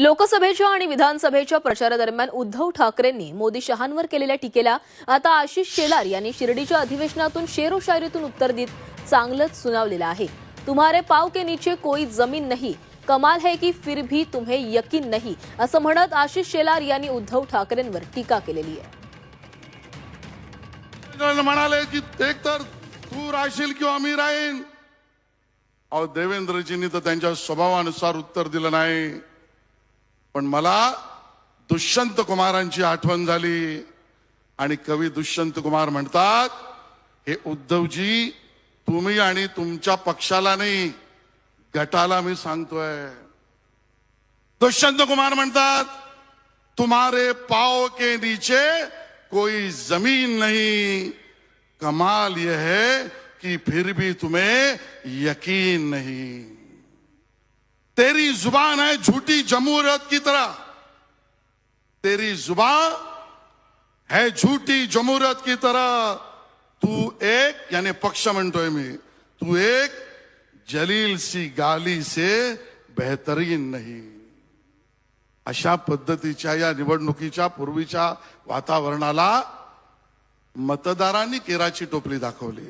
लोकसभेच्या आणि विधानसभेच्या प्रचारादरम्यान उद्धव ठाकरेंनी मोदी शहांवर केलेल्या टीकेला आता आशिष शेलार यांनी शिर्डीच्या अधिवेशनातून शेरोशायरीतून उत्तर देत चांगलंच सुनावलेलं आहे। तुम्हारे पाव के नीचे कोई जमीन नहीं, कमाल है की फिर भी तुम्हें यकीन नहीं, असं म्हणत आशिष शेलार यांनी उद्धव ठाकरेंवर टीका केलेली आहे। म्हणाले की एक तर तू राहशील किंवा मी राहीन। अहो देवेंद्रजींनी तर त्यांच्या स्वभावानुसार उत्तर दिलं नाही, पण मला दुष्यंत कुमारांची आठवण झाली आणि कवी दुष्यंत कुमार म्हणतात, हे उद्धवजी तुम्ही आणि तुमच्या पक्षाला नाही गटाला मी सांगतोय। दुष्यंत कुमार म्हणतात, तुम्हारे पाव के नीचे कोई जमीन नहीं, कमाल यह है कि फिर भी तुम्हें यकीन नहीं। तेरी जुबान है झूठी जमहूरियत की तरह, तेरी जुबान है झूठी जमहूरियत की तरह। तू एक यानी पक्ष म्हणतोय मी, तू एक जलील सी गाली से बेहतरीन नहीं। अशा पद्धतीच्या या निवडणुकीच्या पूर्वीच्या वातावरणाला मतदारांनी केराची टोपली दाखवली।